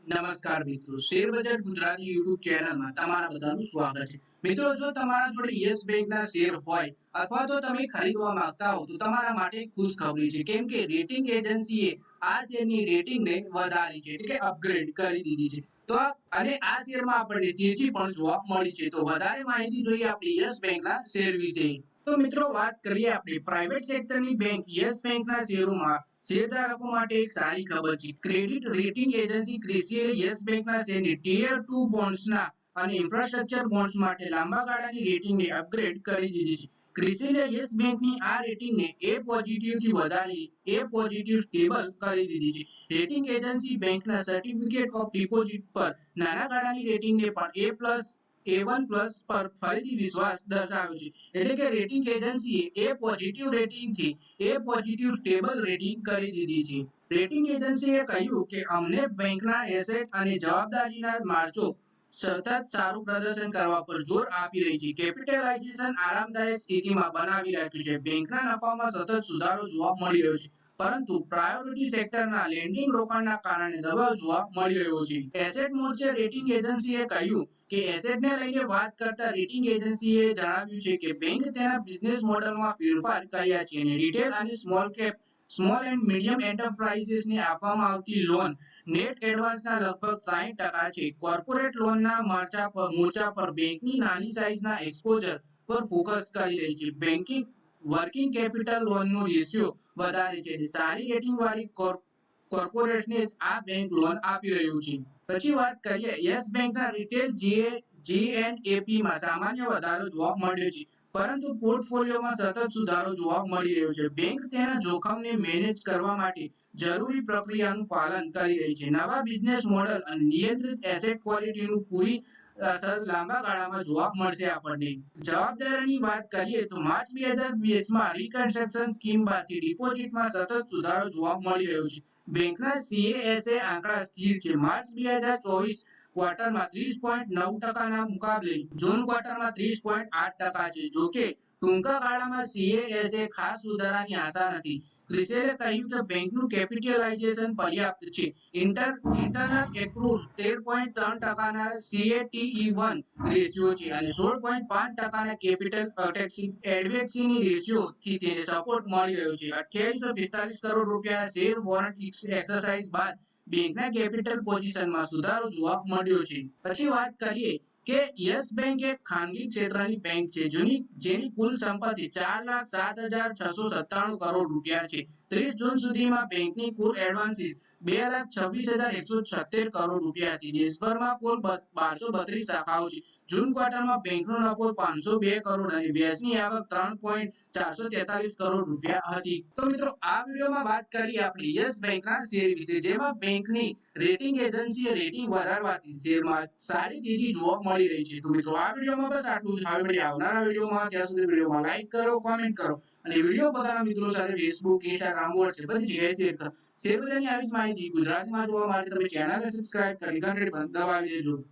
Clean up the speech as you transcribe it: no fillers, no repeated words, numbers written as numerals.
નમસ્કાર મિત્રો, શેર બજાર ગુજરાતી યુટ્યુબ ચેનલમાં તમારા બધાનું સ્વાગત છે. મિત્રો, જો તમારા જોડે યસ બેંકના શેર હોય અથવા તો તમે ખરીદવા માંગતા હો તો તમારા માટે ખુશખબરી છે, કેમ કે રેટિંગ એજન્સીએ આ શેરની રેટિંગને વધારી છે, એટલે કે અપગ્રેડ કરી દીધી છે. તો અને આ શેરમાં આપણને તેજી પણ જોવા મળી છે. તો વધારે માહિતી જોઈએ આપણે યસ બેંકના શેર વિશે. તો મિત્રો, વાત કરીએ આપણે પ્રાઇવેટ સેક્ટરની બેંક યસ બેંકના શેરોમાં શેરધારકો માટે એક સારી ખબર છે. ક્રેડિટ રેટિંગ એજન્સી ક્રિસિલે યસ બેંકના શેરની ટિયર 2 બોન્ડ્સના અને ઇન્ફ્રાસ્ટ્રક્ચર બોન્ડ્સ માટે લાંબા ગાળાની રેટિંગને અપગ્રેડ કરી દીધી છે. ક્રિસિલે યસ બેંકની આ રેટિંગને એ પોઝિટિવથી વધારી એ પોઝિટિવ સ્ટેબલ કરી દીધી છે. રેટિંગ એજન્સી બેંકના સર્ટિફિકેટ ઓફ ડિપોઝિટ પર નાના ગાળાની રેટિંગને પણ A+, A1+ પર ફરીથી વિશ્વાસ દર્શાવ્યો છે. એટલે કે રેટિંગ એજન્સીએ એ પોઝિટિવ રેટિંગથી એ પોઝિટિવ સ્ટેબલ રેટિંગ કરી દીધી છે. રેટિંગ એજન્સીએ કહ્યું કે અમને બેંકના એસેટ અને જવાબદારીના માર્જો સતત સારું પ્રદર્શન કરવા પર જોર આપી રહી છે. કેપિટલાઇઝેશન આરામદાયક સ્થિતિમાં બનાવી રાખ્યું છે. બેંકના નફામાં સતત સુધારો જોવા મળી રહ્યો છે, પરંતુ પ્રાયોરિટી સેક્ટરના લેન્ડિંગ રોકાણના કારણે દબાવ જોવા મળી રહ્યો છે. એસેટ મોર્ચે રેટિંગ એજન્સીએ કહ્યું કે એસેટને લઈને વાત કરતા રેટિંગ એજન્સીએ જણાવ્યું છે કે બેંક તેના બિઝનેસ મોડલમાં ફેરફાર કર્યા છે અને રિટેલ અને સ્મોલ એન્ડ મીડિયમ એન્ટરપ્રાઇઝીસને આપવામાં આવતી લોન નેટ એડવાન્સના લગભગ 60% છે. કોર્પોરેટ લોનના મોરચા પર બેંકની નાની સાઇઝના એક્સપોઝર પર ફોકસ કરી રહી છે. બેંકિંગ વર્કિંગ કેપિટલ લોનનો રેશિયો વધારે છે. સારી રેટિંગવાળી કોર્પોરેટને જ આ બેંક લોન આપી રહ્યું છે. પછી વાત કરીએ યસ બેંકના રિટેલ G&APમાં સામાન્ય વધારો જોવા મળ્યો છે, પરંતુ પોર્ટફોલિયોમાં સતત સુધારો જોવા મળી રહ્યો છે. બેંક તેના જોખમને મેનેજ કરવા માટે જરૂરી પ્રક્રિયાનું પાલન કરી રહી છે. નવા બિઝનેસ મોડલ અને નિયંત્રિત એસેટ ક્વોલિટીનું પૂરી અસર લાંબા ગાળામાં જોવા મળશે આપણને. જવાબદારીની વાત કરીએ તો માર્ચ 2020માં રિકન્સ્ટ્રક્શન સ્કીમ બાદથી ડિપોઝિટમાં સતત સુધારો જોવા મળી રહ્યો છે. બેંકના CASA આંકડા સ્થિર છે. માર્ચ 2024 ક્વાર્ટરમાં 30.9%ના મુકાબલે જૂન ક્વાર્ટરમાં 30.8% છે. જોકે ટૂંકા ગાળામાં CASA ખાસ સુધારાની આશા નથી. ક્રિસેલે કહ્યું કે બેંકનું કેપિટલાઇઝેશન પર્યાપ્ત છે. ઇન્ટરનલ એક્રુલ 13.3%ના CET1 રેશિયો છે અને 16.5%ના કેપિટલ એડવેક્સીની રેશિયોથી તેને સપોર્ટ મળી રહ્યો છે. 2845 કરોડ રૂપિયા શેર વોરંટ એક્સરસાઇઝ બાદ બેંકના કેપિટલ પોઝિશનમાં સુધારો જોવા મળ્યો છે. પછી વાત કરીએ કે યસ બેંક એક ખાનગી ક્ષેત્રની બેંક છે, જેની કુલ સંપત્તિ 4,07,697 કરોડ રૂપિયા છે. 30 જૂન સુધીમાં બેંકની કુલ એડવાન્સીસ 2,26,176 કરોડ રૂપિયા હતી. દેશભરમાં કુલ 1232 શાખાઓ છે. જૂન ક્વાર્ટરમાં બેંકનો નફો 502 કરોડ અને વેચની આવક 3.443 કરોડ રૂપિયા હતી. તો મિત્રો, આ વિડીયોમાં વાત કરી આપણે યસ બેંકના શેર વિશે, જેમાં બેંકની રેટિંગ એજન્સીએ રેટિંગ વધારવાથી શેરમાં સારી તેજી જોવા મળી રહી છે. તો મિત્રો, આ વિડીયોમાં બસ આટલું જ. હવે મળીએ આવનારા વિડીયોમાં. ત્યાં સુધી વિડીયોમાં લાઈક કરો, કોમેન્ટ કરો અને વિડીયો પોતાના મિત્રો સાથે ફેસબુક, ઇન્સ્ટાગ્રામ, વોટ્સએપ બધી જગ્યાએ શેર કરો. શેર બજારની આવી જ માહિતી ગુજરાતીમાં જોવા માટે તમે ચેનલને સબસ્ક્રાઇબ કરી ઘંટડી પણ દબાવી દેજો.